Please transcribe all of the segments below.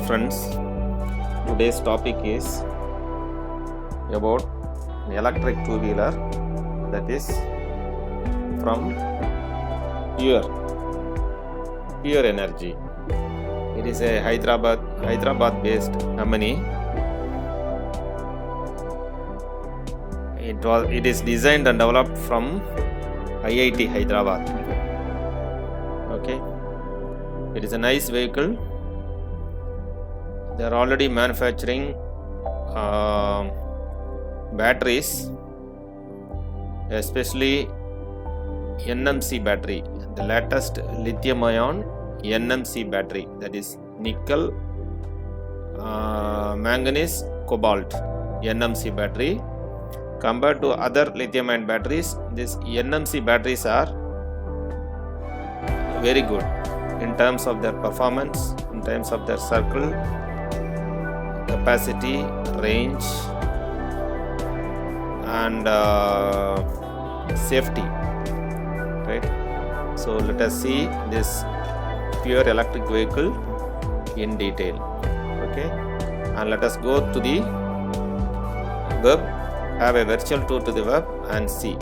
friends, today's topic is about an electric two-wheeler that is from Pure Energy. It is a Hyderabad based company. It is designed and developed from IIT Hyderabad. Okay, it is a nice vehicle. They are already manufacturing batteries, especially NMC battery, the latest lithium-ion NMC battery, that is nickel, manganese, cobalt NMC battery. Compared to other lithium-ion batteries, these NMC batteries are very good in terms of their performance, in terms of their circle capacity, range, and safety. Right. So let us see this pure electric vehicle in detail. Okay, and let us go to the web, have a virtual tour to the web and see.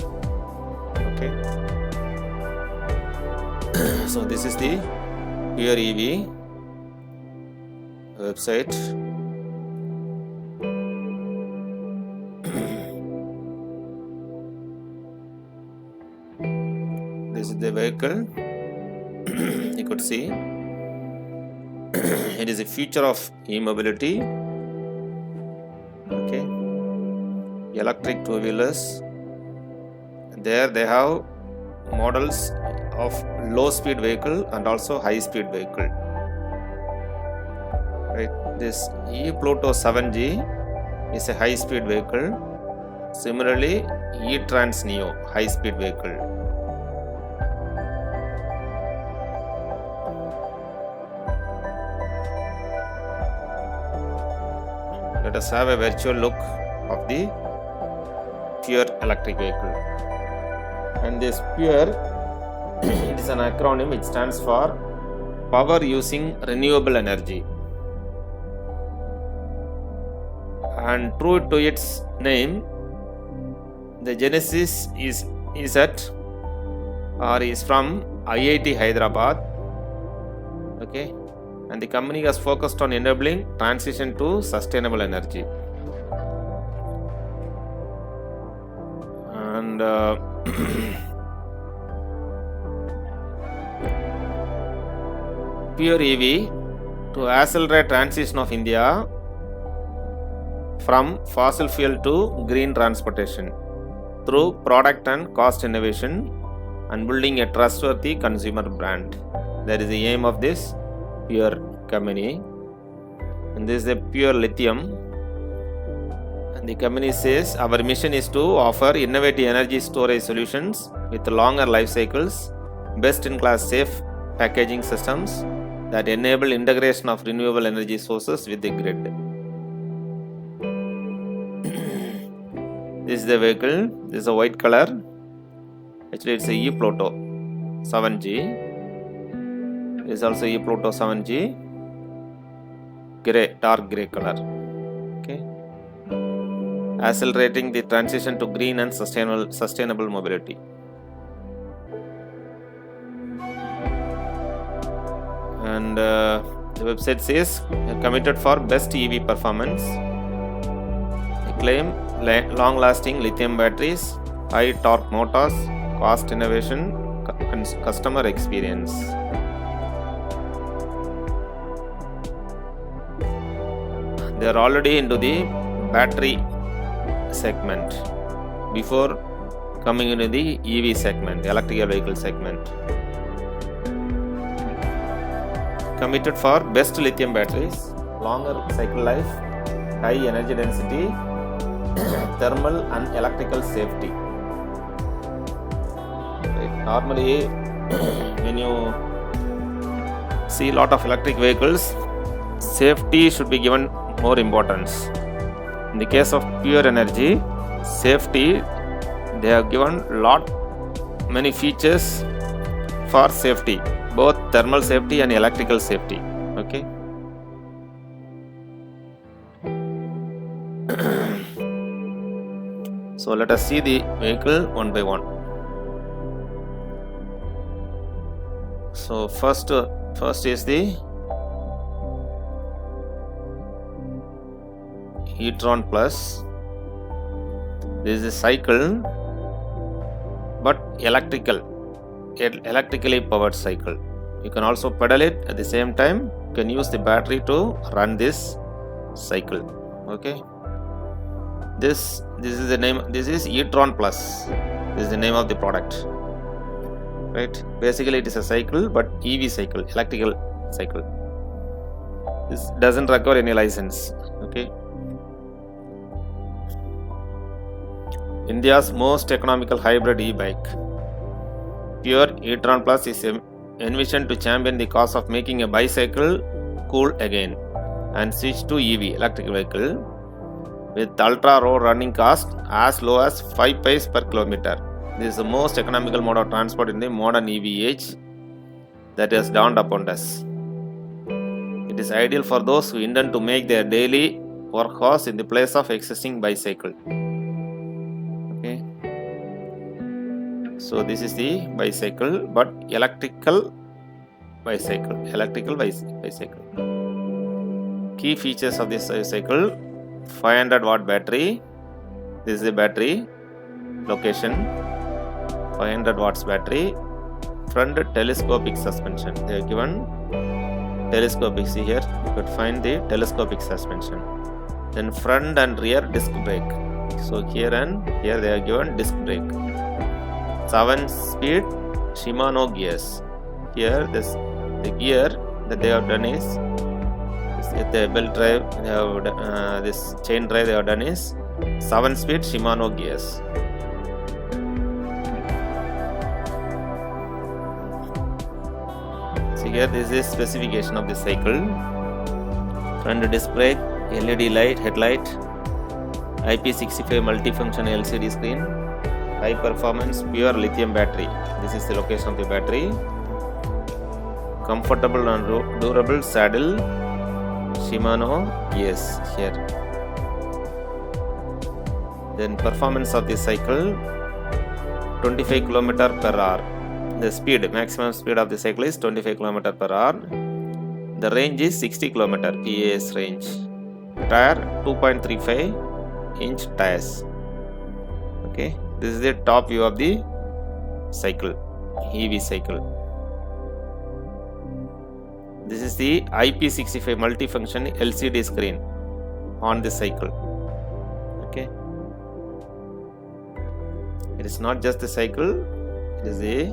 Okay. So this is the Pure EV website. This is the vehicle. You could see it is a future of e-mobility. Okay, electric two-wheelers. There they have models of low-speed vehicle and also high-speed vehicle. Right. This e-Pluto 7G is a high-speed vehicle. Similarly, e-Trans Neo high-speed vehicle. Let us have a virtual look of the Pure electric vehicle. And this Pure, it is an acronym which stands for Power Using Renewable Energy. And true to its name, the genesis is from IIT Hyderabad. Okay. And the company has focused on enabling transition to sustainable energy. And Pure EV to accelerate transition of India from fossil fuel to green transportation through product and cost innovation and building a trustworthy consumer brand. That is the aim of this Pure company. And this is a Pure Lithium. And the company says our mission is to offer innovative energy storage solutions with longer life cycles, best-in-class safe packaging systems that enable integration of renewable energy sources with the grid. This is the vehicle. This is a white color. Actually, it's a e-Pluto 7G. This is also e-Pluto 7G. Gray, dark gray color. Okay. Accelerating the transition to green and sustainable mobility. And the website says committed for best EV performance. They claim long-lasting lithium batteries, high torque motors, cost innovation, and customer experience. They are already into the battery segment before coming into the EV segment, the electrical vehicle segment. Committed for best lithium batteries, longer cycle life, high energy density, thermal and electrical safety. Right. Normally, when you see a lot of electric vehicles, safety should be given more importance. In the case of Pure Energy, safety, they have given many features for safety, both thermal safety and electrical safety. Okay. So let us see the vehicle one by one. So first is the e-tron Plus. This is a cycle, but electrically powered cycle. You can also pedal it at the same time. You can use the battery to run this cycle. Okay. This is the name. This is e-tron Plus. This is the name of the product. Right. Basically, it is a cycle, but EV cycle, electrical cycle. This doesn't require any license. Okay. India's most economical hybrid e-bike. Pure e-tron Plus is envisioned to champion the cause of making a bicycle cool again and switch to EV, electric vehicle, with ultra low running cost as low as 5 paise per kilometer. This is the most economical mode of transport in the modern EV age that has dawned upon us. It is ideal for those who intend to make their daily workhorse in the place of existing bicycle. Okay. So this is the bicycle, but electrical bicycle. Key features of this bicycle: 500 watt battery. This is the battery location. 500 watts battery. Front telescopic suspension. They are given telescopic. See here, you could find the telescopic suspension. Then front and rear disc brake. So here and here they are given disc brake. 7-speed Shimano gears. Here the gear that they have done is the belt drive. They have this chain drive they have done is 7-speed Shimano gears. See here, this is specification of the cycle. Front disc brake, LED light, headlight, IP65 multifunction LCD screen, high performance pure lithium battery. This is the location of the battery. Comfortable and durable saddle, Shimano gears here. Then performance of the cycle, 25 km per hour. The maximum speed of the cycle is 25 km per hour. The range is 60 km PAS range. Tire 2.35 inch tires. Okay, this is the top view of the cycle, EV cycle. This is the IP65 multifunction LCD screen on the cycle. Okay, it is not just the cycle, it is a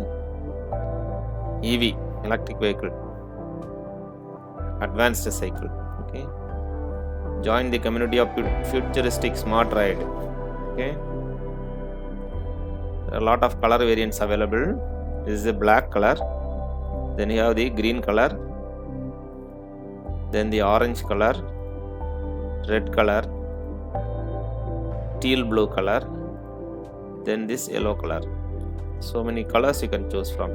EV, electric vehicle, advanced cycle. Okay, join the community of futuristic smart ride. Okay, there are a lot of color variants available. This is a black color, then you have the green color, then the orange color, red color, teal blue color, then this yellow color. So many colors you can choose from.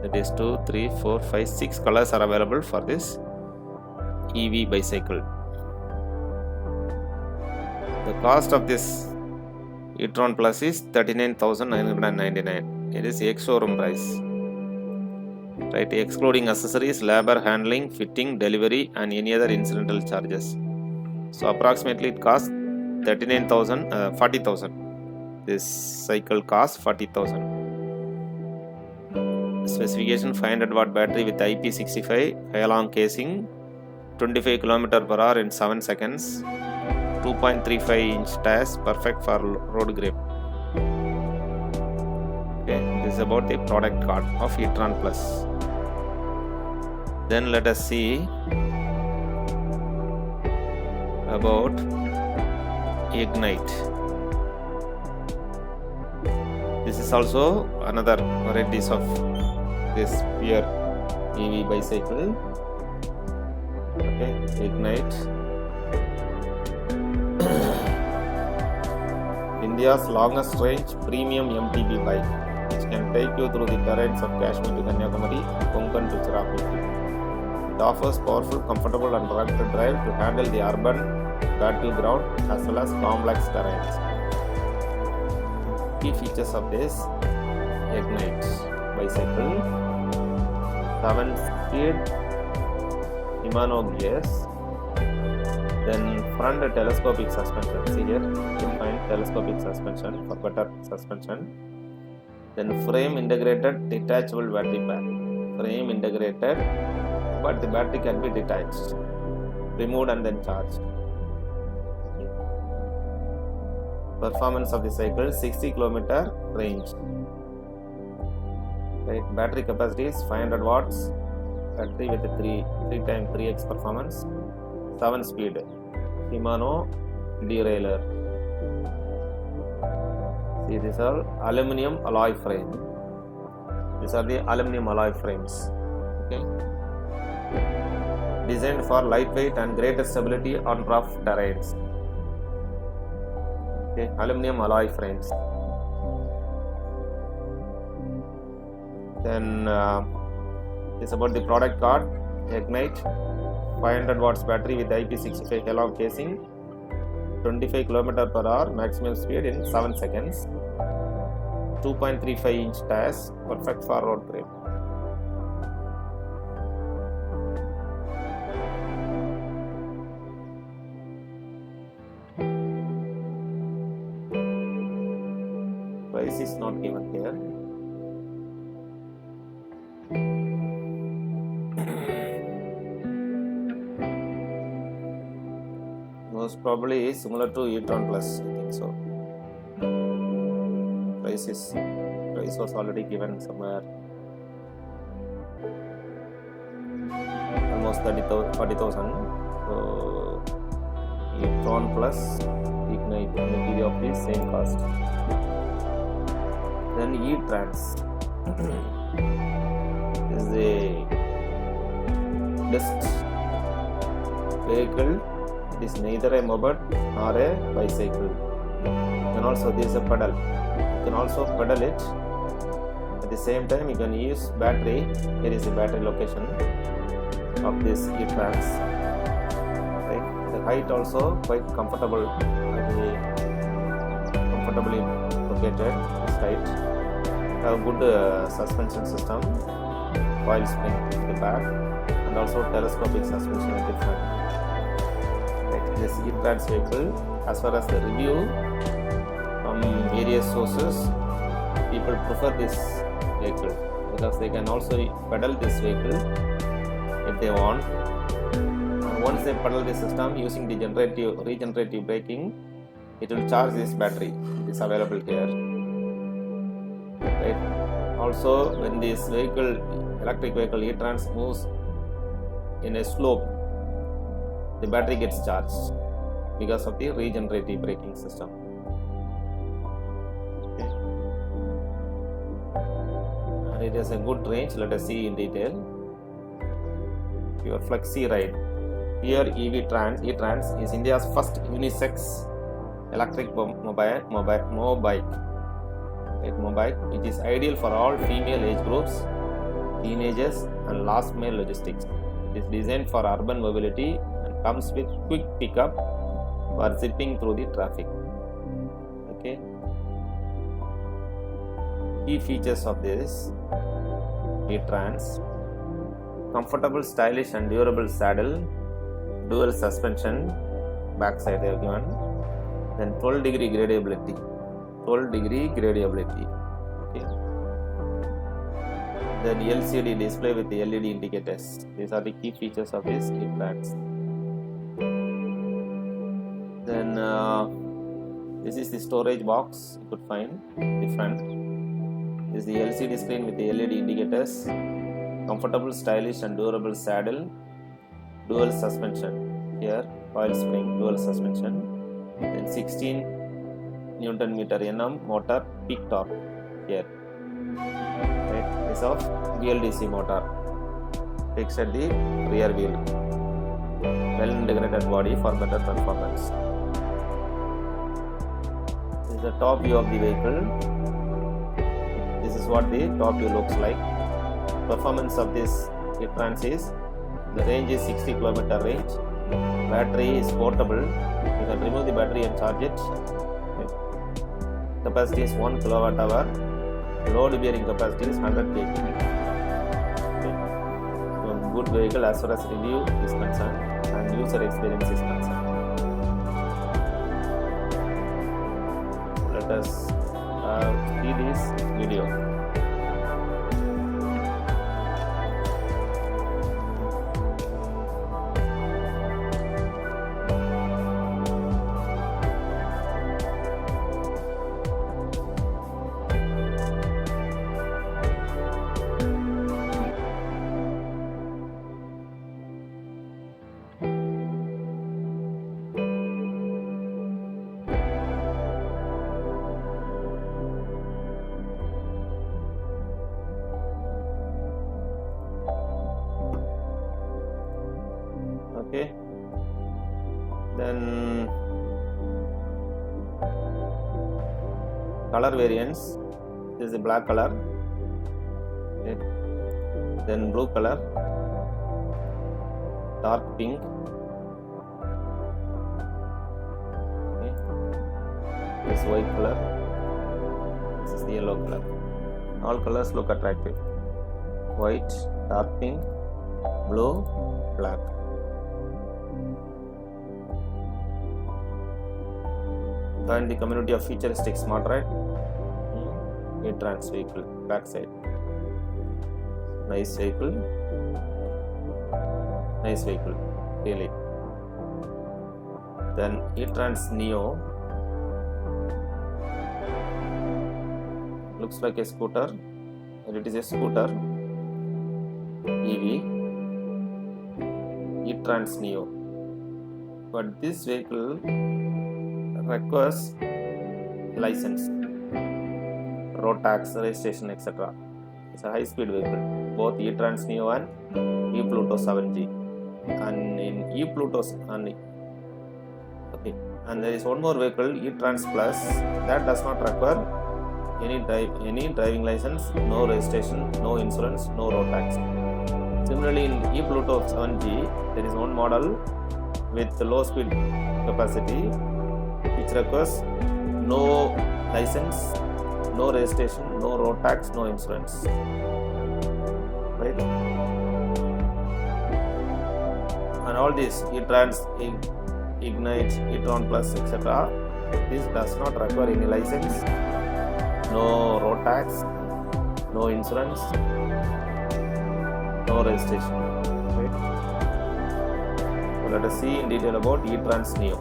That is 2, 3, 4, 5, 6 colors are available for this EV bicycle. The cost of this e-tron Plus is 39,999. It is ex-showroom price. Right, excluding accessories, labor, handling, fitting, delivery, and any other incidental charges. So approximately it costs 40,000. This cycle costs 40,000. Specification: 500 watt battery with IP65, high-long casing, 25 km per hour in 7 seconds, 2.35 inch tires, perfect for road grip. Okay, this is about the product card of e-tron Plus. Then let us see about Ignite. This is also another varieties of this pure EV bicycle. Okay, Ignite. India's longest range premium MTB bike, which can take you through the terrains of Kashmir to Kanyakumari, Konkan to Cherrapunji. It offers powerful, comfortable and rugged drive to handle the urban battleground as well as complex terrains. Key features of this Ignite bicycle: 7-speed Shimano gears, then front telescopic suspension. See here, you find telescopic suspension for better suspension. Then frame integrated detachable battery pack. Frame integrated, but the battery can be detached, removed and then charged. Performance of the cycle: 60 km range. Right, battery capacity is 500 watts. Battery with a 3x performance. 7-speed Shimano derailleur. See, these are aluminum alloy frame. These are the aluminum alloy frames. Okay, designed for lightweight and greater stability on rough terrains. Okay, aluminum alloy frames. Then it's about the product card. Ignite 500 watts battery with IP65 Kellogg casing, 25 km/h maximum speed in 7 seconds, 2.35 inch tires, perfect for road trip. Price is not given here. Most probably similar to e-tron Plus, I think so. Price was already given somewhere, almost 40,000. So e-tron Plus Ignite material of the same cost. Then e-trans is a disc vehicle. It is neither a moped nor a bicycle. And also there is a pedal. You can also pedal it. At the same time, you can use battery. Here is the battery location of this e-trans. Right. The height also quite comfortably located. This height. Have good suspension system, coil spring at the back, and also telescopic suspension at the front. This e-trans vehicle, as far as the review from various sources, people prefer this vehicle because they can also pedal this vehicle if they want. Once they pedal the system using the regenerative braking, it will charge this battery. It is available here. Right. Also, when this vehicle, electric vehicle e-trans moves in a slope, the battery gets charged because of the regenerative braking system. Okay. And it has a good range. Let us see in detail. Your Flexi Ride. Here e-trans is India's first unisex electric mobike, which is ideal for all female age groups, teenagers and last mile logistics. It is designed for urban mobility and comes with quick pickup for zipping through the traffic. Okay. Key features of this e-trans: comfortable, stylish and durable saddle, dual suspension, backside they have given, then 12-degree gradability. Okay. Then LCD display with the LED indicators. These are the key features of this e-trans. Then this is the storage box you could find the front. This is the LCD screen with the LED indicators, comfortable, stylish and durable saddle, dual suspension here, coil spring, dual suspension, then 16 Newton meter Nm motor, peak torque here. Right, this of BLDC motor fixed at the rear wheel. Well integrated body for better performance. This is the top view of the vehicle. This is what the top view looks like. Performance of this e-trans is, the range is 60 km range. Battery is portable. You can remove the battery and charge it. Okay. capacity is 1 kilowatt hour, load bearing capacity is 100 kg. Okay. So good vehicle as far as review is concerned and user experience is concerned. Let us see this video. Okay, then color variants. This is the black color, okay. Then blue color, dark pink, okay. This white color, this is the yellow color. All colors look attractive: white, dark pink, blue, black. And the community of futuristic smart ride, E-Trans vehicle, back side. Nice vehicle, really. Then E-Trans Neo, looks like a scooter, and it is a scooter EV, E-Trans Neo. But this vehicle requires license, road tax, registration, etc. It's a high-speed vehicle, both E-Trans Neo and E-Pluto 7G. And in E-Pluto, okay, and there is one more vehicle, E-Trans Plus, that does not require any driving license, no registration, no insurance, no road tax. Similarly, in E-Pluto 7G, there is one model with low speed capacity, which requires no license, no registration, no road tax, no insurance. Right? And all this E-Trans, Ignite, E-Tron Plus, etc. This does not require any license, no road tax, no insurance, no registration. Right? So let us see in detail about E-Trans Neo.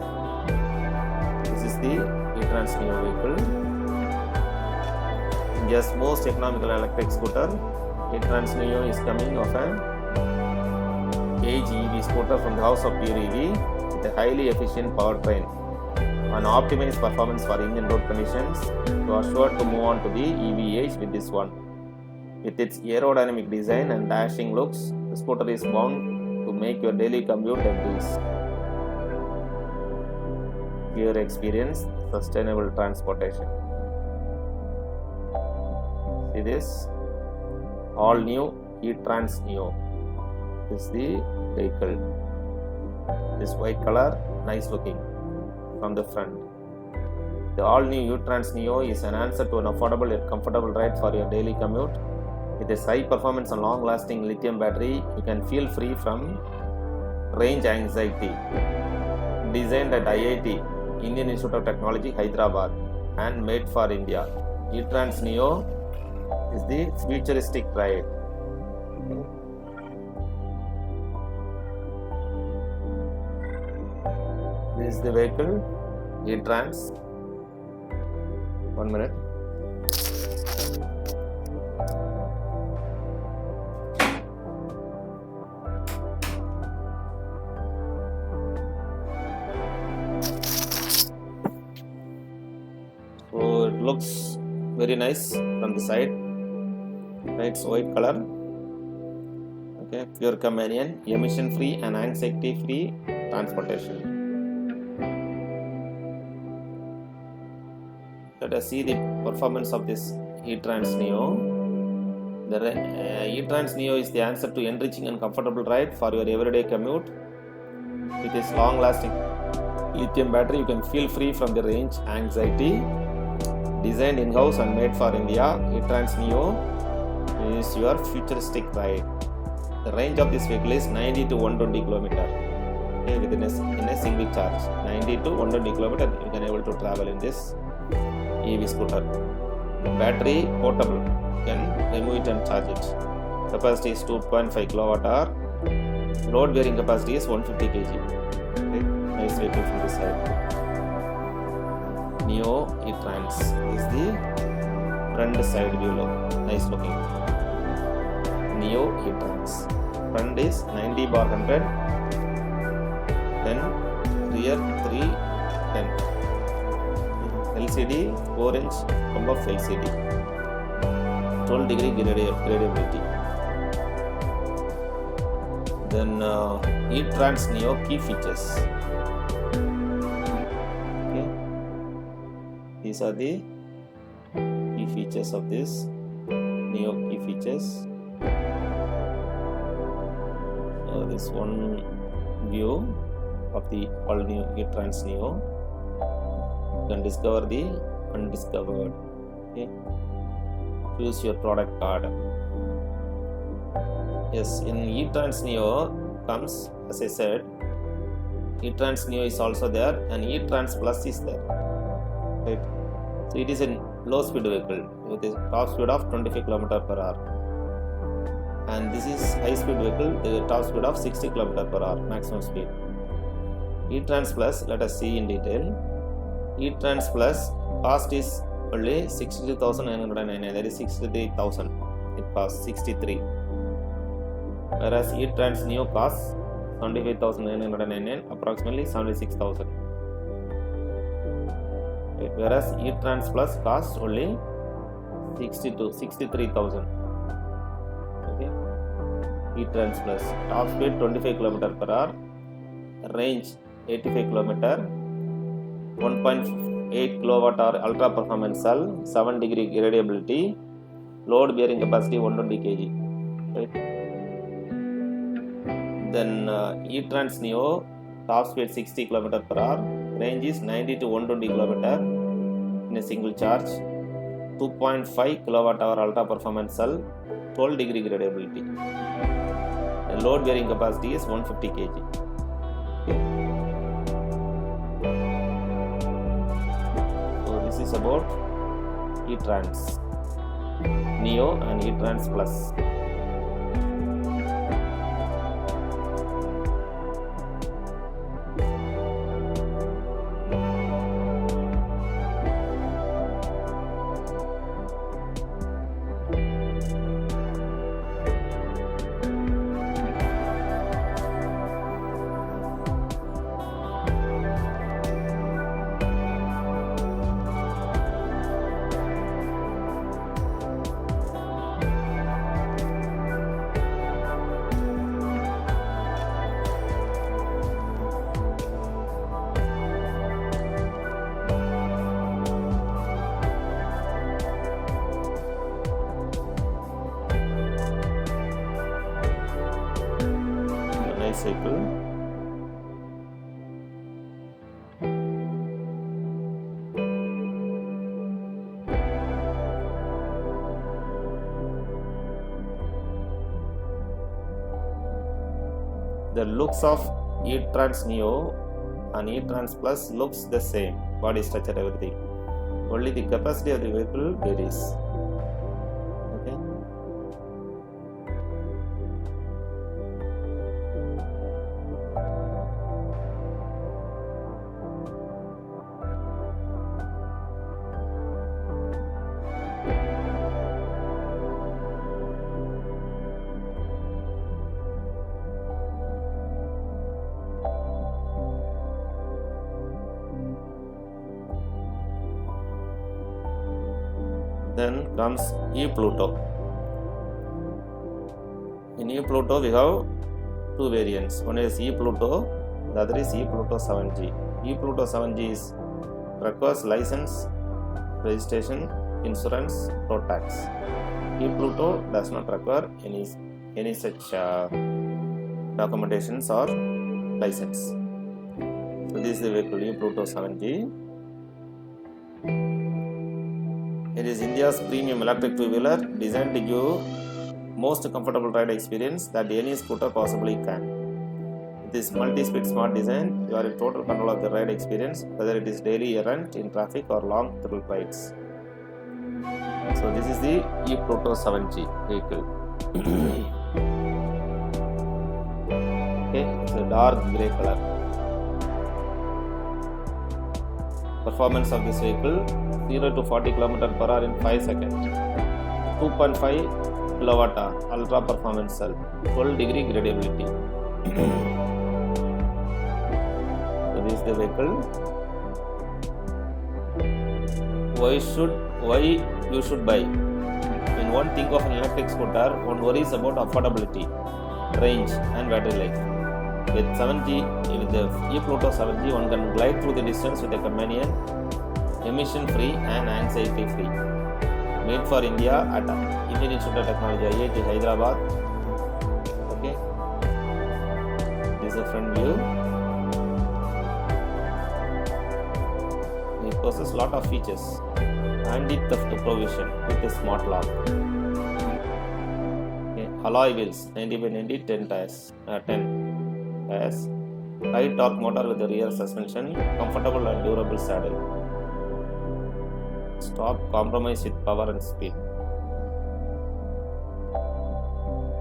The E-Trans Neo vehicle, India's most economical electric scooter. E-Trans Neo is coming of an Age EV scooter from the house of Pure EV with a highly efficient powertrain and optimized performance for Indian road conditions. You are sure to move on to the EV age with this one. With its aerodynamic design and dashing looks, the scooter is bound to make your daily commute a breeze. Pure experience, sustainable transportation. See this? All new E-Trans Neo. This is the vehicle. This white color, nice looking from the front. The all new E-Trans Neo is an answer to an affordable yet comfortable ride for your daily commute. With its high performance and long lasting lithium battery, you can feel free from range anxiety. Designed at IIT, Indian Institute of Technology, Hyderabad, and made for India. E-Trans Neo is the futuristic ride. This is the vehicle, E-Trans. 1 minute. So it looks very nice from the side. It's white color. Okay, pure companion, emission free and anxiety free transportation. Let us see the performance of this E-Trans Neo. The E-Trans Neo is the answer to enriching and comfortable ride for your everyday commute. With its long-lasting lithium battery, you can feel free from the range anxiety. Designed in-house and made for India, E-Trans Neo is your futuristic ride. The range of this vehicle is 90 to 120 km. Okay, in a single charge, 90 to 120 km you can able to travel in this EV scooter. Battery portable, you can remove it and charge it. Capacity is 2.5 kWh. Load bearing capacity is 150 kg. Okay, nice vehicle from this side. Neo E-Trans is the front side view look. Nice looking. Neo E-Trans. Front is 90/100. Then rear 310. LCD 4-inch above LCD. 12-degree gradability. Then E-Trans Neo key features. Okay. These are the key features of this Neo key features. This one view of the all new E-Trans Neo. You can discover the undiscovered. Okay. Choose your product card. Yes, in E-Trans Neo comes, as I said, E-Trans Neo is also there and E-Trans Plus is there. Right? So it is a low speed vehicle with a top speed of 25 km/h. And this is high speed vehicle, the top speed of 60 km/h maximum speed. E-Trans Plus, let us see in detail. E-Trans Plus cost is only 62,999, that is 63,000. It costs 63. Whereas E-Trans Neo costs 75,999, approximately 76,000. Right. Whereas E-Trans Plus costs only 63,000. Okay. E-Trans Plus top speed 25 km/h, range 85 km, 1.8 kWh ultra performance cell, 7-degree gradability, load bearing capacity 120 kg. Right. Then E-Trans Neo top speed 60 km/h, range is 90 to 120 km in a single charge, 2.5 kWh ultra performance cell, 12-degree gradability. The load bearing capacity is 150 kg. Okay. So this is about E-Trans Neo and E-Trans Plus. Cycle. The looks of E-Trans Neo and E-Trans Plus looks the same, body structure, everything. Only the capacity of the vehicle varies. Okay. Then comes E-Pluto. In E-Pluto we have two variants. One is E-Pluto, the other is E-Pluto 7G. E-Pluto 7G is requires license, registration, insurance, road tax. E-Pluto does not require any such documentations or license. So this is the vehicle E-Pluto 7G. It is India's premium electric two-wheeler designed to give most comfortable ride experience that any scooter possibly can. With this multi-speed smart design, you are in total control of the ride experience, whether it is daily errand in traffic or long thrill rides. So this is the e-Pluto 7G vehicle. Okay, it's a dark grey color. Performance of this vehicle: 0 to 40 km per hour in 5 seconds. 2.5 kWh ultra performance cell. 12 degree gradability. So this is the vehicle. Why you should buy? When one think of an electric scooter, one worries about affordability, range and battery life. With the e-Pluto 7G, one can glide through the distance with a companion, emission-free and anxiety-free. Made for India at Indian Institute of Technology, IIT Hyderabad. Okay, this is the front view. It possesses lot of features. Anti-theft provision with a smart lock. Okay. Alloy wheels 90/90 10 tires. High torque motor with the rear suspension, comfortable and durable saddle. Stop compromise with power and speed.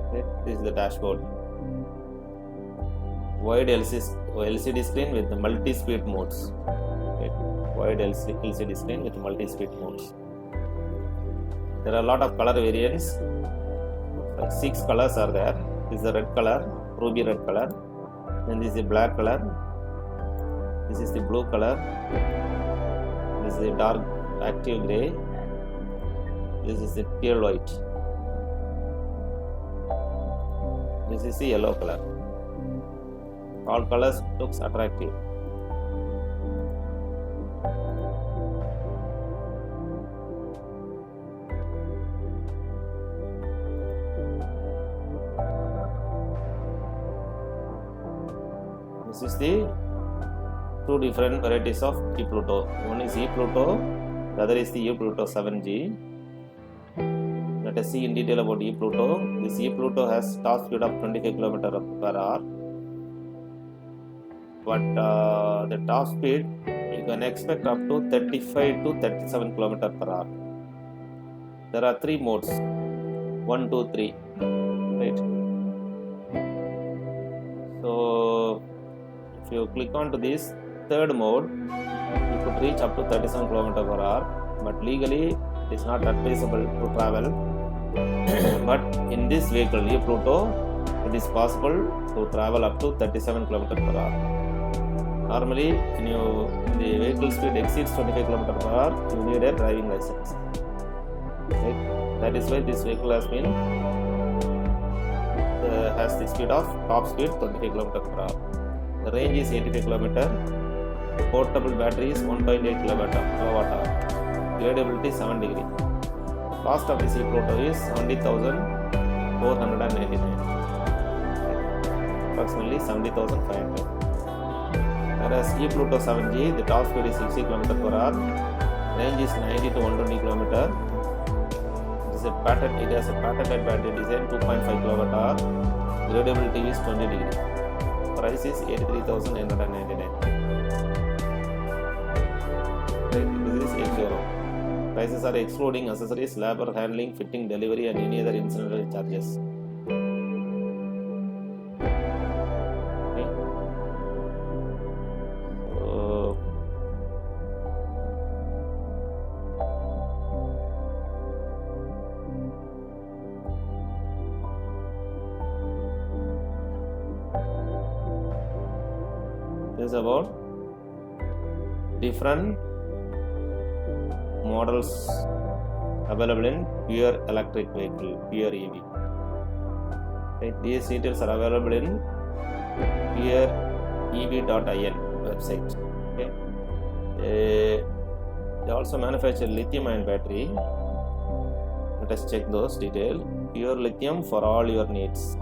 Okay. This is the dashboard. Wide LCD screen with the multi-speed modes. Okay. Wide LCD screen with multi-speed modes. There are a lot of color variants. 6 colors are there. This is the red color, ruby red color. Then this is the black color. This is the blue color. This is the dark active grey. This is the pure white. This is the yellow color. All colors looks attractive. This is the two different varieties of e-Pluto. One is e-Pluto, the other is the e-Pluto 7G. Let us see in detail about e-Pluto. This e-Pluto has top speed of 25 km per hour. But the top speed you can expect up to 35 to 37 km per hour. There are 3 modes: 1, 2, 3. Right. So if you click on to this third mode, you could reach up to 37 km per hour, but legally it is not advisable to travel. But in this vehicle e-Pluto, it is possible to travel up to 37 km per hour. Normally, when the vehicle speed exceeds 25 km per hour, you need a driving license. Right? That is why this vehicle has been has the speed of top speed 25 km per hour. The range is 85 km. Portable battery is 1.8 kWh. Gradability 7 degree. Cost of this e-Pluto is 70,499. Approximately 70,500. Whereas e-Pluto 7G, the top speed is 60 km per hour. Range is 90 to 120 km. It has a patented battery design 2.5 kWh. Gradability is 20 degree. Price is 83,999. This is 80. Prices are excluding accessories, labor, handling, fitting, delivery, and any other incidental charges. Okay. So, this is about different models available in pure electric vehicle, pure EV. Right? These details are available in pureev.in website. Okay. They also manufacture lithium-ion battery. Let us check those details. Pure lithium for all your needs.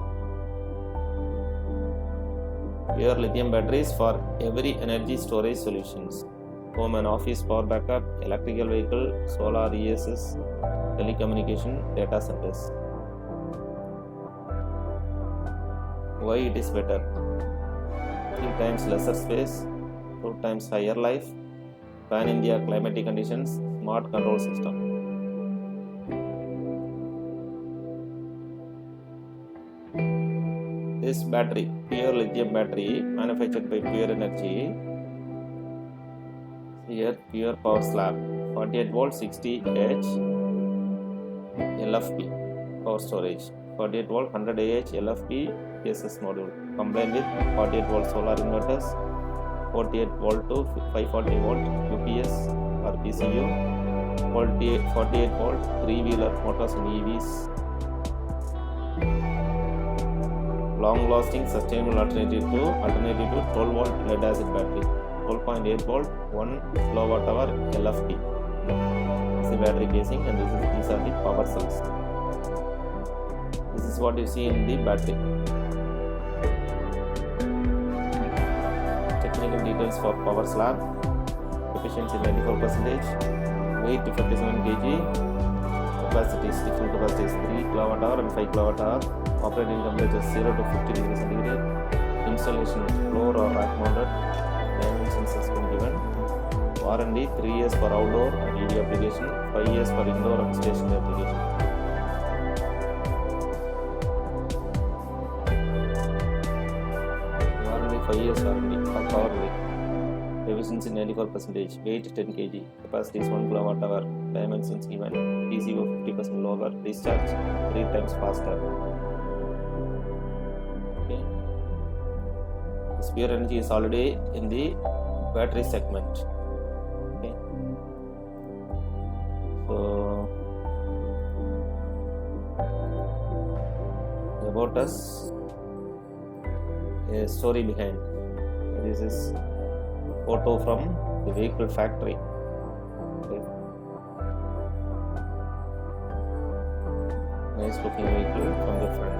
Pure lithium batteries for every energy storage solutions. home and office power backup, electrical vehicle, solar ESS, telecommunication, data centers. Why it is better? 3 times lesser space, 2 times higher life, pan-India climatic conditions, smart control system. This battery, pure lithium battery, manufactured by Pure Energy. Here, pure power slab, 48 volt, 60 Ah LFP power storage, 48 volt, 100 Ah LFP PSS module, combined with 48 volt solar inverters, 48 volt to 540 volt UPS or PCU, 48 volt 3-wheeler motors and EVs. Long-lasting, sustainable alternative to 12 volt lead acid battery, 12.8 volt, 1 kWh LFP. This is the battery casing, and these are the power cells. This is what you see in the battery. Technical details for power slab: efficiency 94%, weight 57 kg, capacity technical capacity is 3 kWh and 5 kWh. Operating temperature 0 to 50 degrees centigrade. Installation floor or rack mounted. Dimensions has been given. Warranty 3 years for outdoor and EV application, 5 years for indoor and stationary application. Warranty 5 years warranty for power weight. Efficiency 94%, weight 10 kg, capacity is 1 kWh, dimensions given, TCO 50% lower, discharge 3 times faster. Okay. This Pure Energy is already in the battery segment. Okay. So about us, a story behind. This is photo from the vehicle factory. Okay. Nice looking vehicle from the front.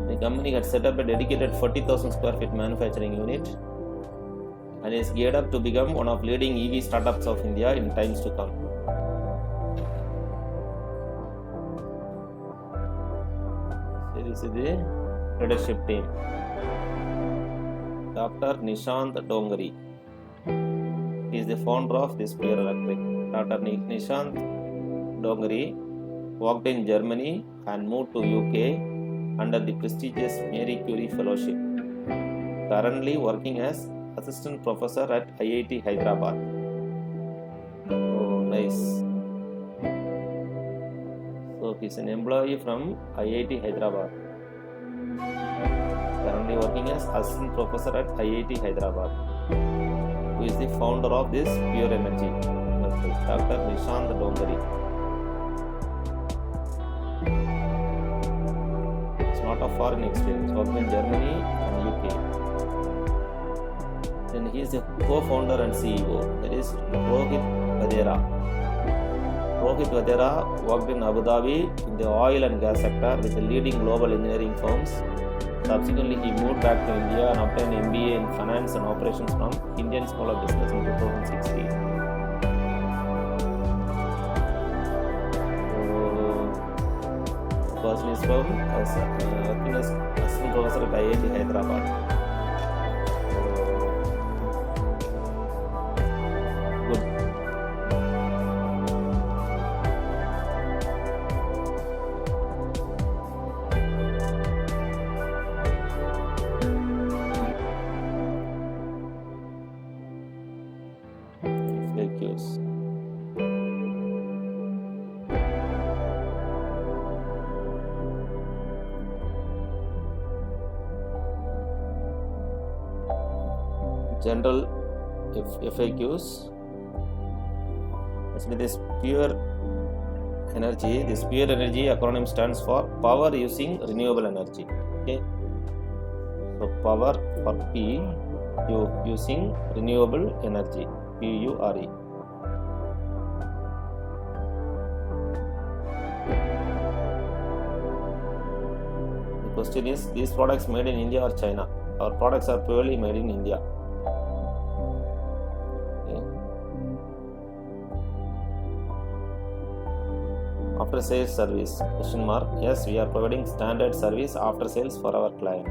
The company had set up a dedicated 40,000 square feet manufacturing unit and is geared up to become one of leading EV startups of India in times to come. So this is the leadership team. Dr. Nishant Dongari is the founder of this Pure Electric. Dr. Nishant Dongari worked in Germany and moved to UK under the prestigious Marie Curie Fellowship. Currently working as assistant professor at IIT Hyderabad. Oh, nice. So he's an employee from IIT Hyderabad. Currently working as assistant professor at IIT Hyderabad. Who is the founder of this Pure Energy? Dr. Nishant Dongari. It's not a foreign experience. Worked in Germany and UK. Then he is the co-founder and CEO. That is Rohit Vadera. Rohit Vadera worked in Abu Dhabi in the oil and gas sector with the leading global engineering firms. Subsequently, he moved back to India and obtained MBA in Finance and Operations from Indian School of Business in 2016. The person is from working as assistant professor at IIT Hyderabad. Good. FAQs. General FAQs. This Pure Energy. This Pure Energy acronym stands for Power Using Renewable Energy. Okay. So power for P, using renewable energy. PURE. question is, these products made in India or China? Our products are purely made in India. Okay. After sales service, question mark. Yes, we are providing standard service after sales for our client.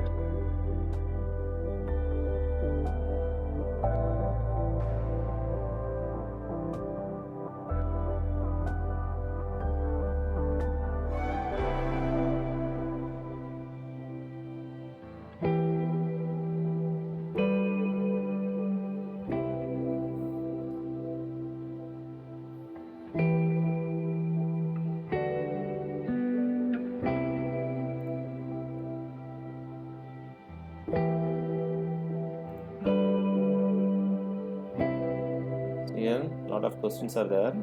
Here, lot of questions are there.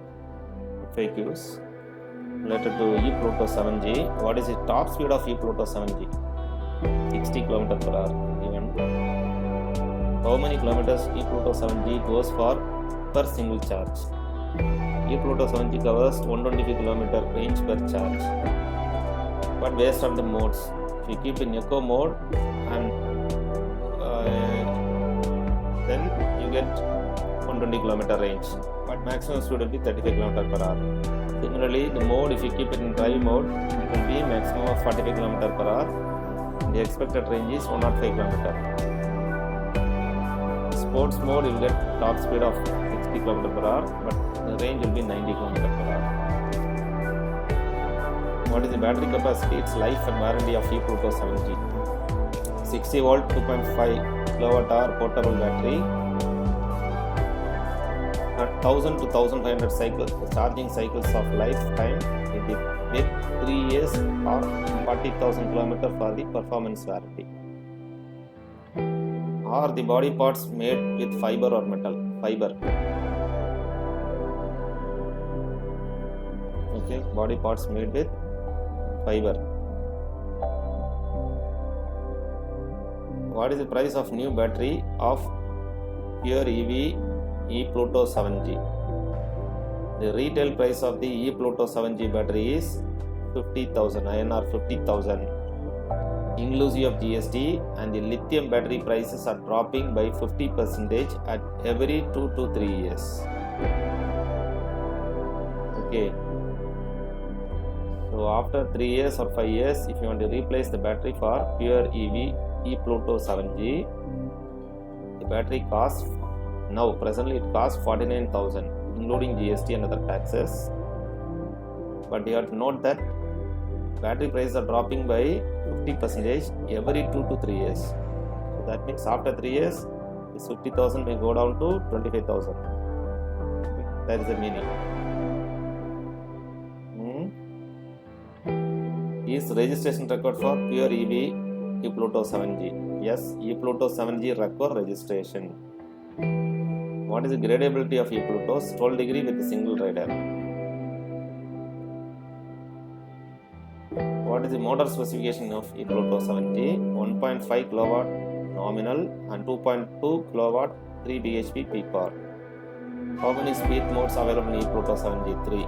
FAQs related to ePluto 7G. What is the top speed of ePluto 7G? 60 km per hour. Given. How many kilometers ePluto 7G goes for per single charge? ePluto 7G covers 125 km range per charge. But based on the modes, if you keep in eco mode and then you get 120 km range, but maximum speed will be 35 km per hour. Similarly, the mode, if you keep it in drive mode, it will be maximum of 45 km per hour. The expected range is 105 km. Sports mode, you will get top speed of 60 km per hour, but the range will be 90 km per hour. What is the battery capacity? Its life and warranty of ePluto 7G. 60 volt 2.5 kWh portable battery. 1000 to 1500 charging cycles of lifetime with 3 years or 40,000 km for the performance warranty. Are the body parts made with fiber or metal? Fiber. Okay, body parts made with fiber. What is the price of new battery of pure EV ePluto 7G? The retail price of the ePluto 7G battery is 50,000 INR 50,000 inclusive of GST, and the lithium battery prices are dropping by 50% at every 2 to 3 years. Okay. So after 3 years or 5 years, if you want to replace the battery for pure EV ePluto 7G, the battery costs, now presently it costs 49,000 including GST and other taxes. But you have to note that battery prices are dropping by 50% every 2 to 3 years. So that means after 3 years, this 50,000 may go down to 25,000. That is the meaning. Is registration record for pure EV ePluto 7G? Yes, ePluto 7G record registration. What is the gradability of ePluto? 12 degree with a single rider. What is the motor specification of ePluto 7G? 1.5 kW nominal and 2.2 kW 3 bhp peak power. How many speed modes available in ePluto 7G? 3.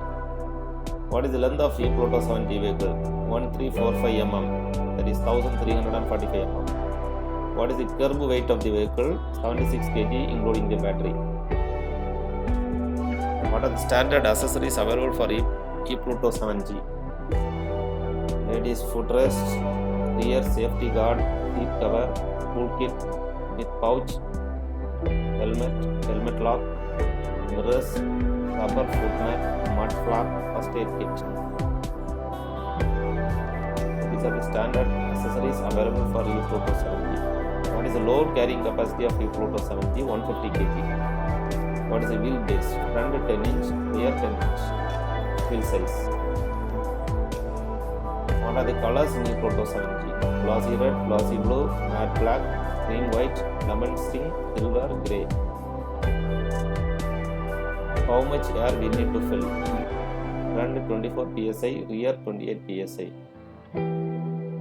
What is the length of ePluto 7G vehicle? 1345 mm, that is 1345 mm. What is the curb weight of the vehicle? 76 kg including the battery. What are the standard accessories available for ePluto 7G? Ladies footrest, rear safety guard, seat cover, toolkit with pouch, helmet lock, mirrors, rubber foot mat, mud flap, first aid kit. These are the standard accessories available for ePluto 7G. What is the load carrying capacity of ePluto 7G? 150 kg. What is the wheelbase? Front 10 inch, rear 10 inch. Wheel size. What are the colors in ePluto 7G? Glossy red, glossy blue, matte black, cream white, lemon sting, silver, grey. How much air we need to fill? Front 24 psi, rear 28 psi.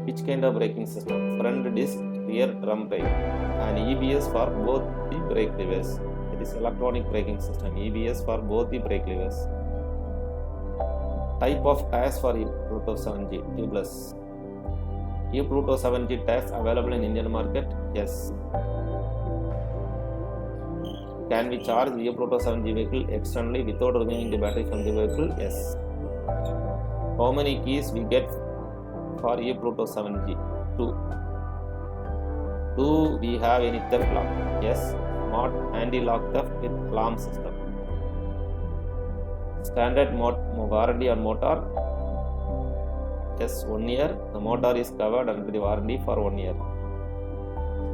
Which kind of braking system? Front disc, rear drum brake, and EBS for both the brake levers. It is electronic braking system. EBS for both the brake levers. Type of tires for ePluto 7G? Tubeless. e-Pluto 7G tires available in Indian market? Yes. Can we charge the e-Pluto 7G vehicle externally without removing the battery from the vehicle? Yes. How many keys we get for e-Pluto 7G? 2. Do we have any theft lock? Yes. Not anti-lock theft with alarm system. Standard warranty on motor? Yes, 1 year. The motor is covered under the warranty for 1 year.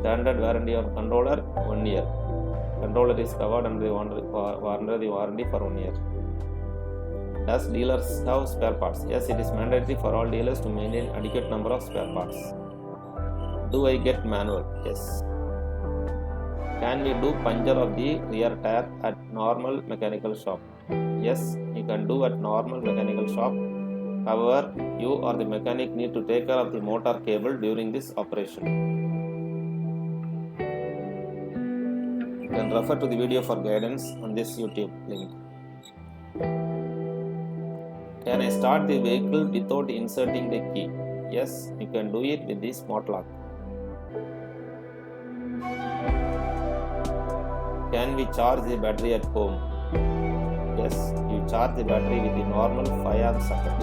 Standard warranty on controller? 1 year. Controller is covered under the warranty for 1 year. Does dealers have spare parts? Yes, it is mandatory for all dealers to maintain adequate number of spare parts. Do I get manual? Yes. Can we do puncture of the rear tire at normal mechanical shop? Yes, you can do at normal mechanical shop. However, you or the mechanic need to take care of the motor cable during this operation. You can refer to the video for guidance on this YouTube link. Can I start the vehicle without inserting the key? Yes, you can do it with the smart lock. Can we charge the battery at home? Yes, you charge the battery with the normal 5 amp socket.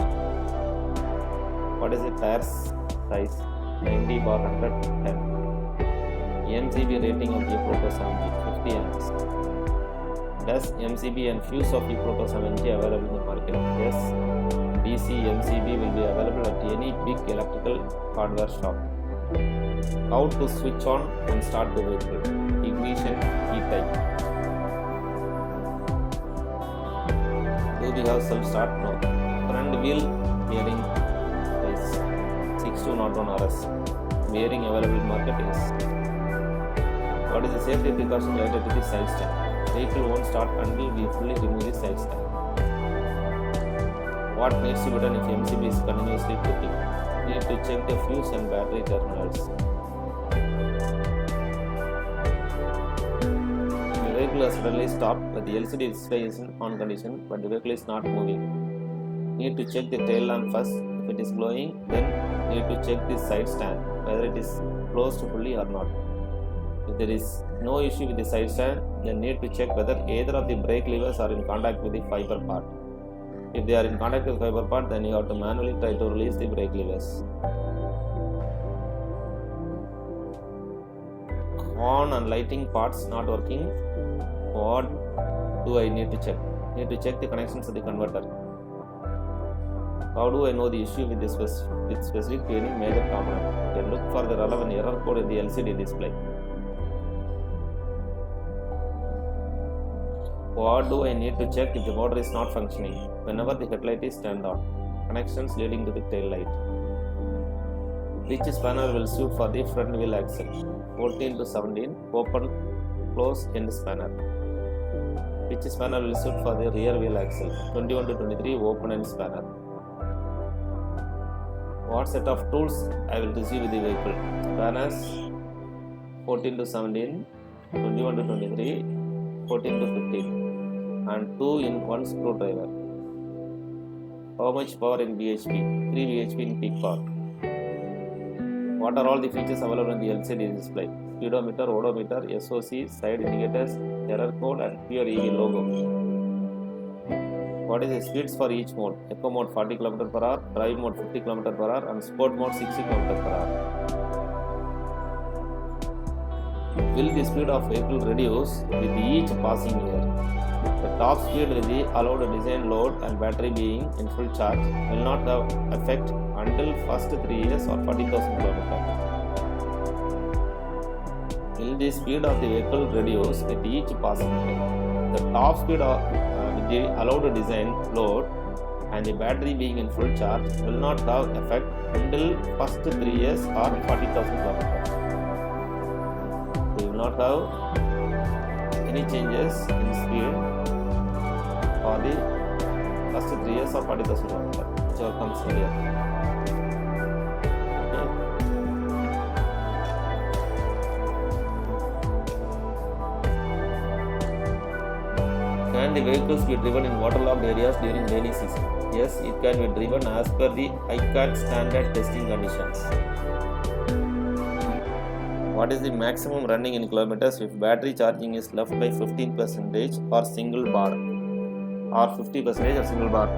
What is the tire size? 90/110. MCB rating of the e-Pluto 7G 50 amps. Does MCB and fuse of e-Pluto 7G available in the market? Yes, DC MCB will be available at any big electrical hardware shop. How to switch on and start the vehicle? Ignition, E-type. Do we have self-start? No. Front wheel bearing is 6201 RS. Bearing available in market is. What is the safety precaution related to the side stand? Vehicle won't start until we fully remove the side stand. What needs to be done if MCB is continuously tripping? We need to check the fuse and battery terminals. The vehicle has suddenly stopped, but the LCD display is in on condition, but the vehicle is not moving. Need to check the tail lamp first. If it is glowing, then need to check the side stand, whether it is closed fully or not. If there is no issue with the side stand, then need to check whether either of the brake levers are in contact with the fiber part. If they are in contact with the fiber part, then you have to manually try to release the brake levers. Horn and lighting parts not working. What do I need to check? Need to check the connections of the converter. How do I know the issue with specific to any major component? You can look for the relevant error code in the LCD display. What do I need to check if the motor is not functioning? Whenever the headlight is turned on. Connections leading to the tail light. Which spanner will suit for the front wheel axle? 14 to 17, open, close end spanner. Which spanner will suit for the rear wheel axle? 21 to 23, open end spanner. What set of tools I will receive with the vehicle? Spanners 14 to 17, 21 to 23, 14 to 15. And 2-in-1 screwdriver. How much power in bhp? 3 bhp in peak power. What are all the features available in the LCD display? Speedometer, odometer, SOC, side indicators, error code and pure EV logo. What is the speeds for each mode? Eco mode 40 km/h, drive mode 50 km/h and sport mode 60 km/h. Will the speed of vehicle reduce with each passing year? The top speed with the allowed design load and battery being in full charge will not have effect until first 3 years or 40,000 km. Will the speed of the vehicle reduce with each passing year? The top speed with the allowed design load and the battery being in full charge will not have effect until first 3 years or 40,000 km. We will not have any changes in speed for the first 3 years or 40,000 km, whichever comes earlier. Okay. Can the vehicles be driven in waterlogged areas during rainy season? Yes, it can be driven as per the ICAT standard testing conditions. What is the maximum running in kilometers if battery charging is left by 15% or single bar or 50% or single bar?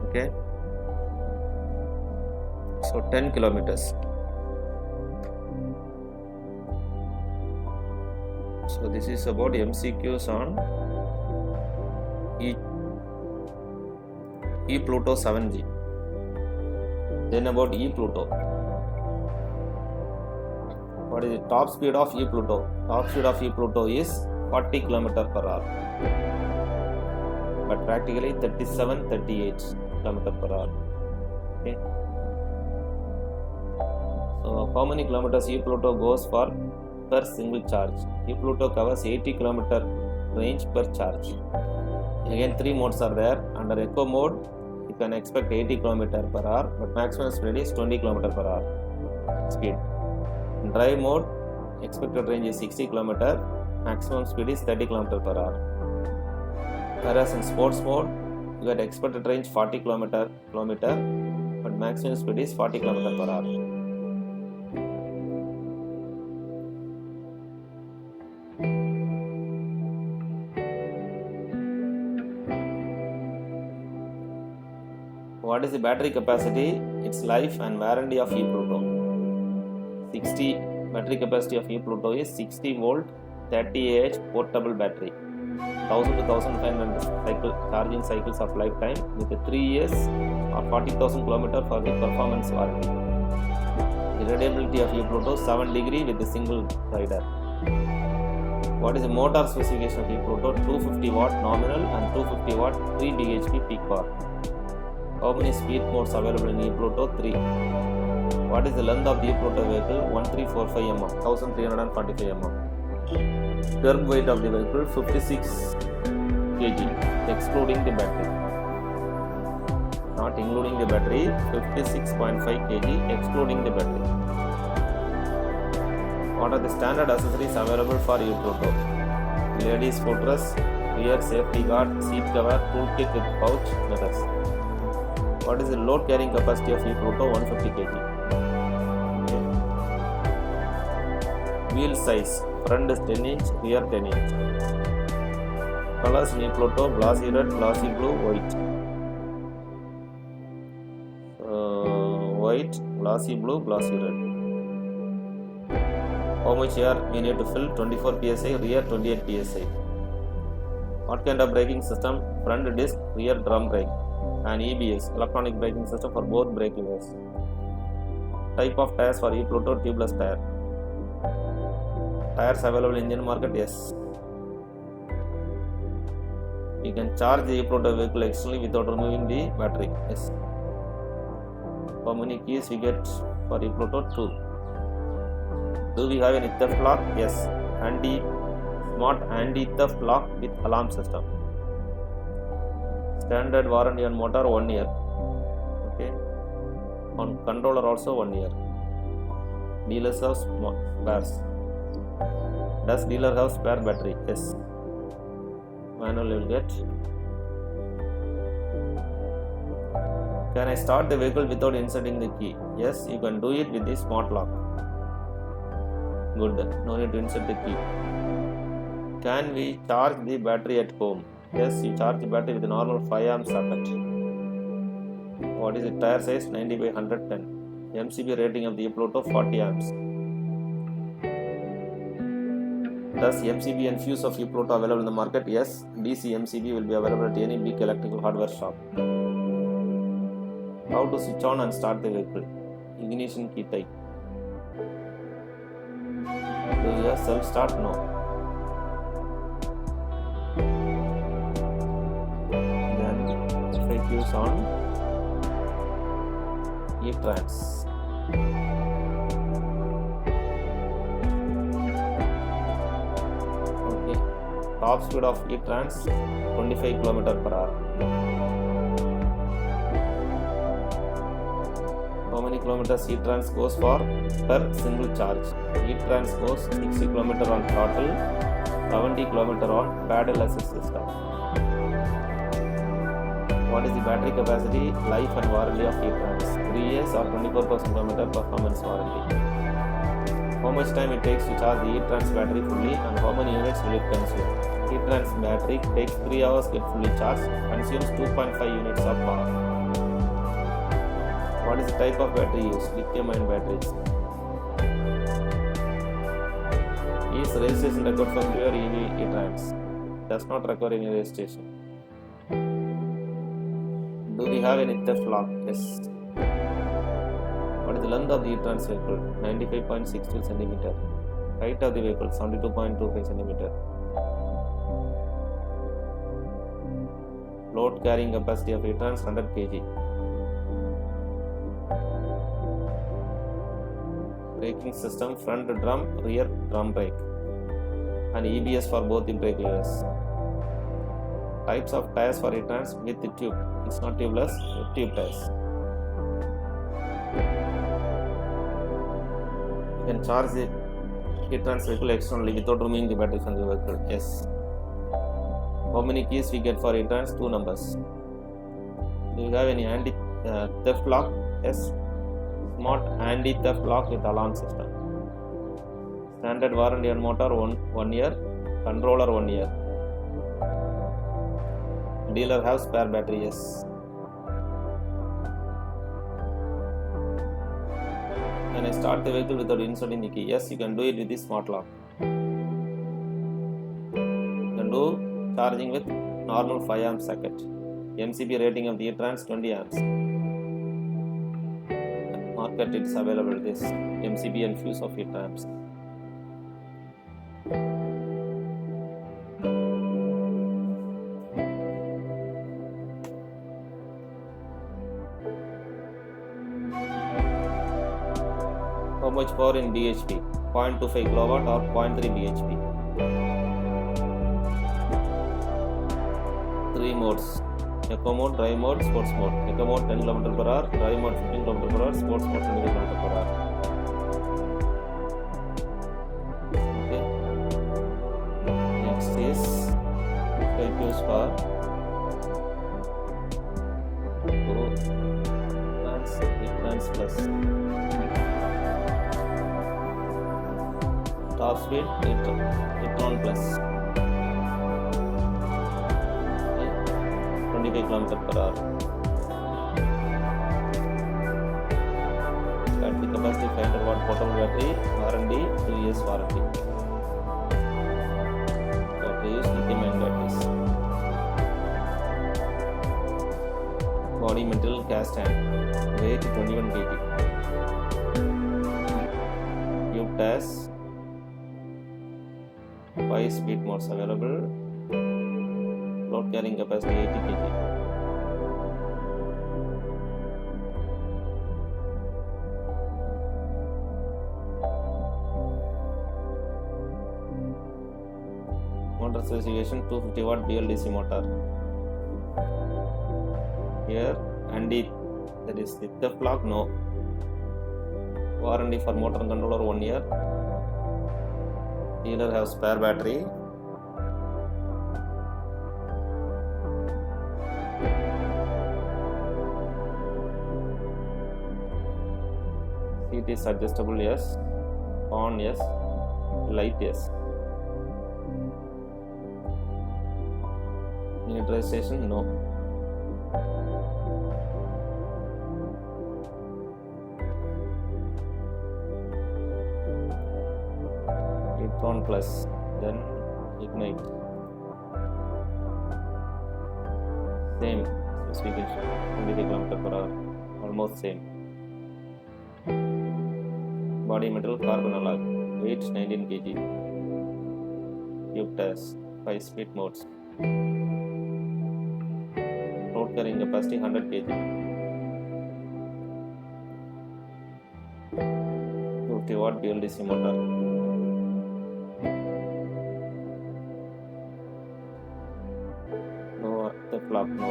Okay, so 10 kilometers. So this is about MCQs on ePluto 7G. Then about ePluto. What is the top speed of ePluto? Top speed of ePluto is 40 km per hour. But practically 37-38 km per hour. Okay. So how many kilometers ePluto goes for per single charge? ePluto covers 80 km range per charge. Again, 3 modes are there. Under Eco mode, you can expect 80 km per hour, but maximum speed is 20 km per hour speed. In Drive mode, expected range is 60 km, maximum speed is 30 km per hour. Whereas in Sports mode, you get expected range 40 km, but maximum speed is 40 km per hour. What is the battery capacity, its life and warranty of ePluto? Battery capacity of ePluto is 60 volt 30 Ah portable battery, 1000 to 1500 charging cycles of lifetime with 3 years or 40,000 km for the performance warranty. The radiability of ePluto 7 degree with a single rider. What is the motor specification of ePluto? 250 watt nominal and 250 watt 3 bhp peak power. How many speed modes available in ePluto? 3. What is the length of the ePluto vehicle? 1345 mm, 1345 mm. Curb weight of the vehicle 56 kg, excluding the battery. Not including the battery, 56.5 kg, excluding the battery. What are the standard accessories available for ePluto? Ladies footrest, rear safety guard, seat cover, toolkit with pouch, mirrors. What is the load carrying capacity of ePluto? 150 kg. Okay. Wheel size, front is 10 inch, rear 10 inch. Colors in ePluto: glossy red, glossy blue, white. White, glossy blue, glossy red. How much air we need to fill? 24 psi, rear 28 psi. What kind of braking system? Front disc, rear drum brake. And EBS, electronic braking system for both brake levers. Type of tires for ePluto: tubeless tire. Tires available in Indian market? Yes. You can charge the ePluto vehicle externally without removing the battery. Yes. How many keys we get for ePluto? 2. Do we have any theft lock? Yes. Smart anti-theft lock with alarm system. Standard warranty on motor 1 year. Okay. On controller also 1 year. Dealers have spares. Does dealer have spare battery? Yes. Manual you will get. Can I start the vehicle without inserting the key? Yes, you can do it with the smart lock. Good. No need to insert the key. Can we charge the battery at home? Yes, you charge the battery with a normal 5 amp socket. What is the tire size? 90 by 110. MCB rating of the ePluto 40 amps. Does MCB and fuse of ePluto available in the market? Yes, DC MCB will be available at any big electrical hardware shop. How to switch on and start the vehicle? Ignition key type. Do you have self start? No. FAQs on eTrans. Okay. Top speed of eTrans 25 km per hour. How many kilometers eTrans goes for per single charge? eTrans goes 60 km on throttle, 70 km on pedal assist system. What is the battery capacity, life and warranty of E-Trans? 3 years or 24,000 km performance warranty? How much time it takes to charge the E-Trans battery fully and how many units will it consume? E-Trans battery takes 3 hours to get fully charged, consumes 2.5 units of power. What is the type of battery used? Lithium-ion batteries. Is registration record for pure EV E-Trans? Does not require any registration. Do we have any theft log? Yes. What is the length of the E-Trans vehicle? 95.62 cm. Height of the vehicle 72.25 cm. Load carrying capacity of E-Trans 100 kg. Braking system front drum, rear drum brake, and EBS for both the brake levers. Types of tires for E-Trans with the tube. It's not tubeless, with tube tires. You can charge the E-Trans vehicle externally without removing the battery from the vehicle. Yes. How many keys we get for E-Trans? 2 numbers. Do you have any anti-theft lock? Yes. Smart anti-theft lock with alarm system. Standard warranty on motor 1 year, controller 1 year. Dealer have spare battery. Yes. Can I start the vehicle without inserting the key? Yes, you can do it with the smart lock. You can do charging with normal 5 amp socket. MCB rating of the E-Trans 20 amps. Market it is available, this MCB and fuse of E-Trans. How much power in bhp? 0.25 kilowatt or 0.3 bhp? 3 modes: eco mode, drive mode, sports mode. Eco mode 10 km per hour, drive mode 15 km per hour, sports mode 20 km per hour. Okay. Next is fuse for E-Trans plus. Top speed e-tron plus 25 km per hour. Battery capacity 500 watt portable battery, warranty 2 years warranty. Battery use lithium-ion batteries. Body metal cast iron, weight 21 kg. Tube tires, 5 speed modes available. Load carrying capacity 80 kg. Motor specification 250 watt dual DC motor. Here that is the theft lock, no. Warranty for motor and controller 1 year. Dealer have spare battery. Seat is adjustable, yes. On, yes. Light, yes. Need registration? No. E-tron plus, then ignite. Same specification, 23 km per hour, almost same. Body metal carbon alloy, weight 19 kg. Tube tires, 5 speed modes. Load carrying capacity 100 kg. 50 watt dual DC motor. No theft lock, no.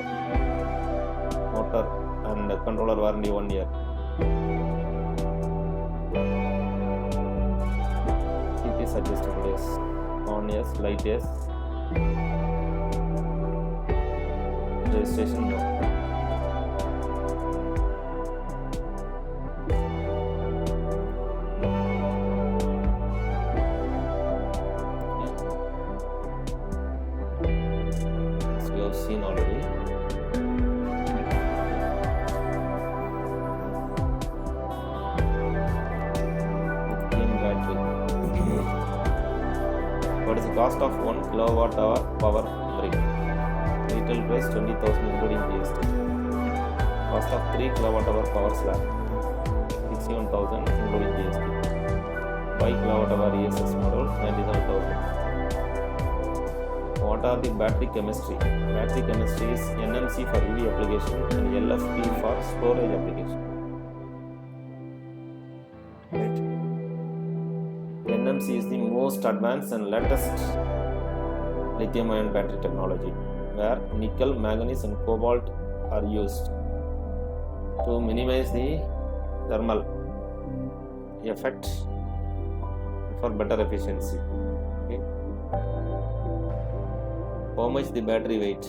Motor and controller warranty 1 year. Seat is adjustable, yes. On, yes. Light, yes. Registration, no. have seen already. Lithium battery. What is the cost of 1 kilowatt hour power brick? Retail price 20,000 including GST. Cost of 3 kilowatt hour power slab 61,000 including GST. 5 kilowatt hour ESS model 97,000. What are the battery chemistry? Battery chemistry is NMC for EV application and LFP for storage application. Right. NMC is the most advanced and latest lithium-ion battery technology, where nickel, manganese, and cobalt are used to minimize the thermal effect for better efficiency. Okay. How much the battery weight?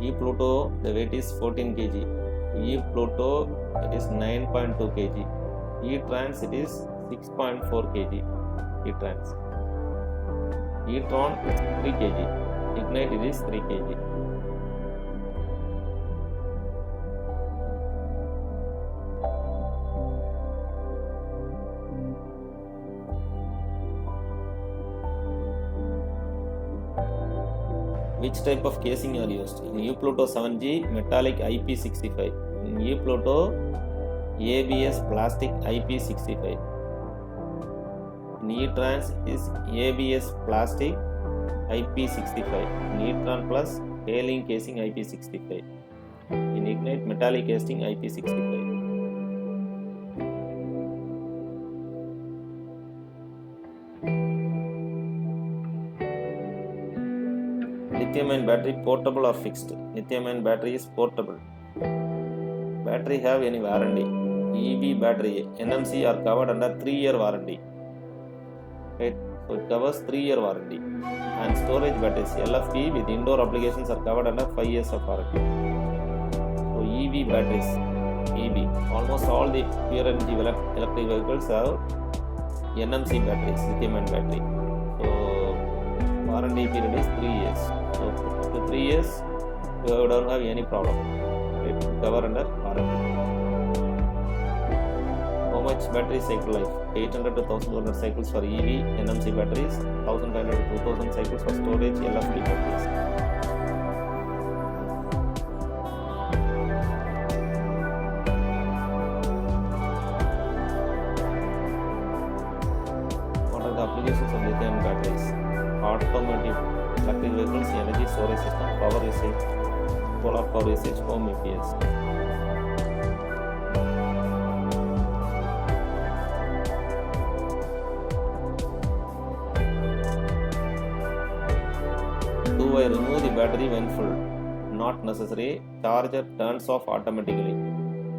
E-Pluto, the weight is 14 kg. E-Pluto, it is 9.2 kg. E-Trans, it is 6.4 kg. E-Trans. E-Tron, 3 kg. Ignite, it is 3 kg. Which type of casing are used? In E-Pluto 7G, metallic IP65. In E-Pluto, ABS plastic IP65. In E-Trans, it is ABS plastic IP65. In E-Tron Plus, Hailing casing IP65. In Ignite, metallic casing IP65. Lithium-ion battery portable or fixed? Lithium-ion battery is portable. Battery have any warranty? EV battery NMC are covered under 3-year warranty. Right? So it covers 3-year warranty. And storage batteries LFP with indoor applications are covered under 5 years of warranty. So EV batteries, EV, almost all the pure energy electric vehicles have NMC batteries, lithium-ion battery. So warranty period is 3 years. So after 3 years, you don't have any problem. It will cover under warranty. How much battery cycle life? 800 to 1200 cycles for EV NMC batteries, 1500 to 2000 cycles for storage LFP batteries. What are the applications of lithium batteries? Automotive, electric vehicles, energy storage system, power usage, solar power usage, home EPS. Do I remove the battery when full? Not necessary. Charger turns off automatically.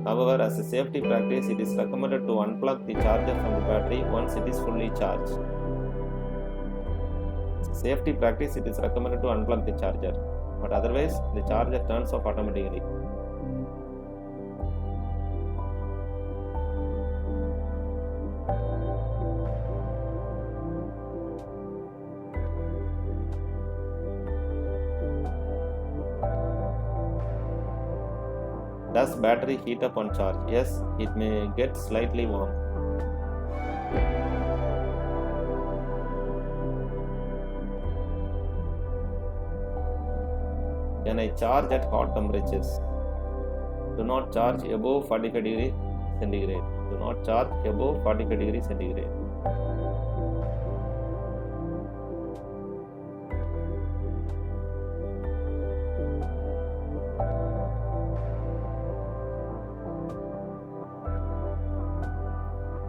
However, as a safety practice, it is recommended to unplug the charger from the battery once it is fully charged. Safety practice, it is recommended to unplug the charger, but otherwise the charger turns off automatically. Does battery heat up on charge? Yes, it may get slightly warm. Can I charge at hot temperatures? Do not charge above 45 degrees centigrade. Do not charge above 45 degrees centigrade.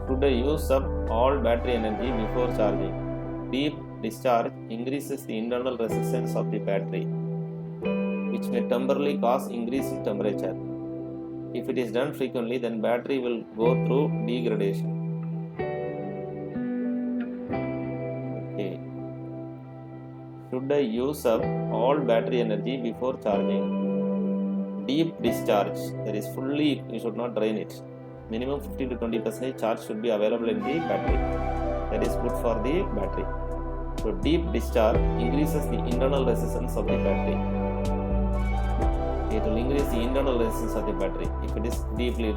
Should I use up all battery energy before charging? Deep discharge increases the internal resistance of the battery, which may temporarily cause increase in temperature. If it is done frequently, then battery will go through degradation. Okay. Should I use up all battery energy before charging? Deep discharge, that is fully, you should not drain it. Minimum 15 to 20% charge should be available in the battery. That is good for the battery. So deep discharge increases the internal resistance of the battery. it will increase the internal resistance of the battery if it is deeply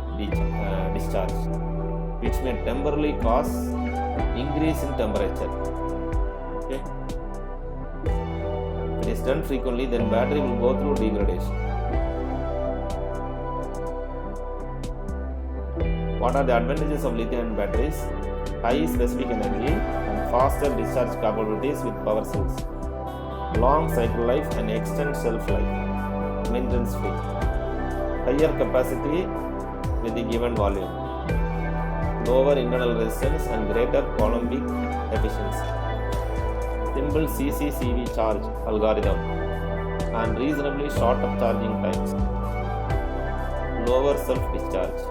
discharged, which may temporarily cause increase in temperature. Okay. If it is done frequently, then battery will go through degradation. What are the advantages of lithium batteries? High specific energy and faster discharge capabilities with power cells, long cycle life and extended shelf life, maintenance free, higher capacity with the given volume, lower internal resistance and greater Coulombic efficiency, simple CCCV charge algorithm and reasonably shorter charging times, lower self discharge.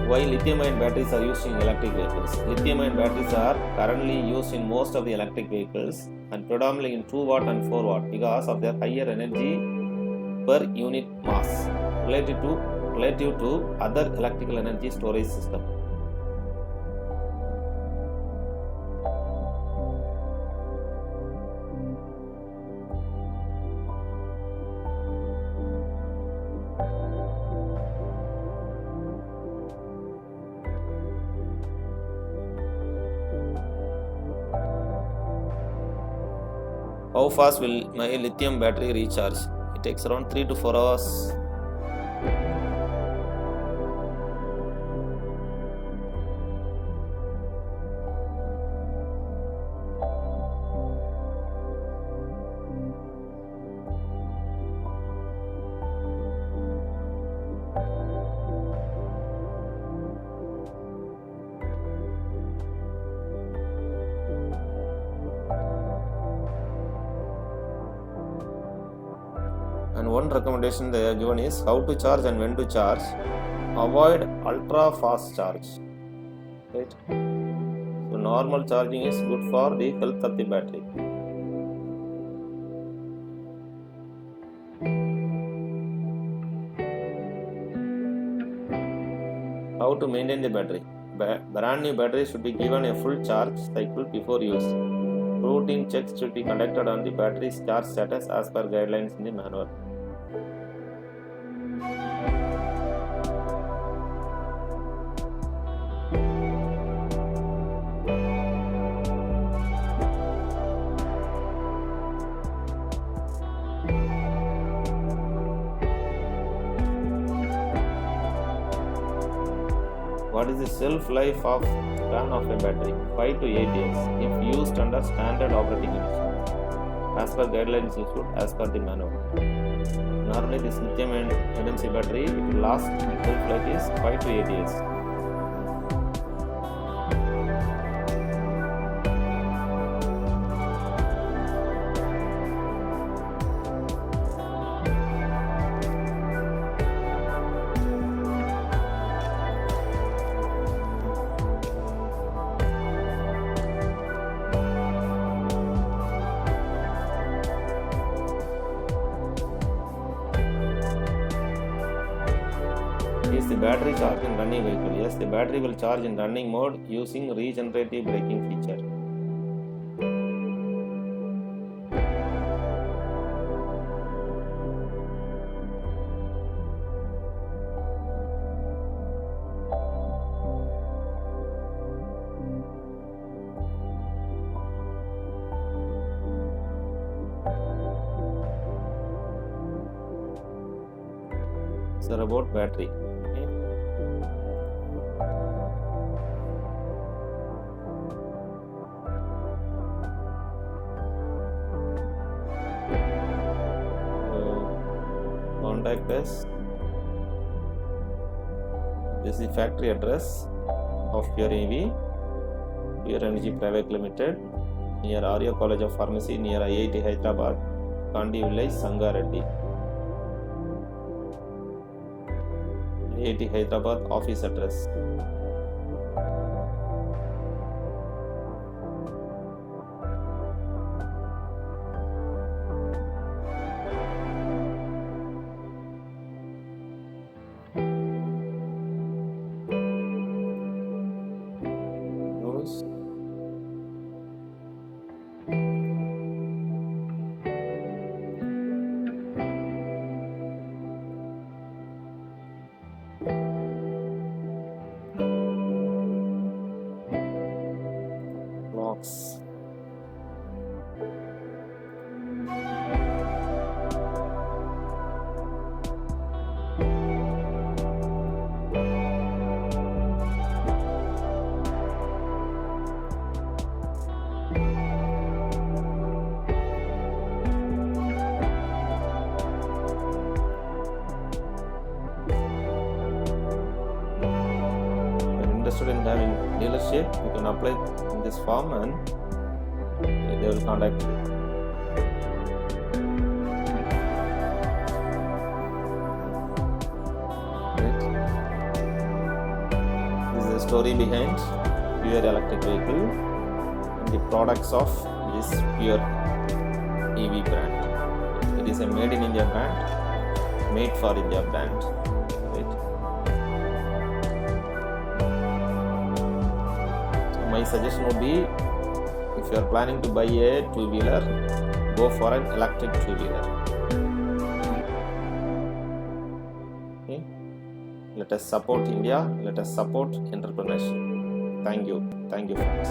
Why lithium-ion batteries are used in electric vehicles? Lithium-ion batteries are currently used in most of the electric vehicles and predominantly in 2 watt and 4 watt because of their higher energy per unit mass relative to other electrical energy storage system. How fast will my lithium battery recharge? It takes around 3 to 4 hours. And one recommendation they are given is how to charge and when to charge. Avoid ultra fast charge. Right? So normal charging is good for the health of the battery. How to maintain the battery? Brand new battery should be given a full charge cycle before use. Routine checks should be conducted on the battery's charge status as per guidelines in the manual. What is the shelf life of run of a battery? 5 to 8 years if used under standard operating conditions. As per guidelines issued as per the manual. Normally this lithium and NMC battery, it will last, shelf life is 5 to 8 years. Is the battery charged in running vehicle? Yes, the battery will charge in running mode using regenerative braking feature. So about battery. Contact us. This is the factory address of Pure EV, Pure Energy Private Limited, near Arya College of Pharmacy, near IIT Hyderabad, Kandi Village, Sangareddy. IIT Hyderabad office address. check, you can apply in this form and they will contact you. Right. This is the story behind Pure electric vehicle and the products of this Pure EV brand. It is a made in India brand, made for India brand. Right. So my suggestion would be, if you are planning to buy a two-wheeler, go for an electric two-wheeler. Okay. Let us support India. Let us support entrepreneurship. Thank you. Thank you, friends.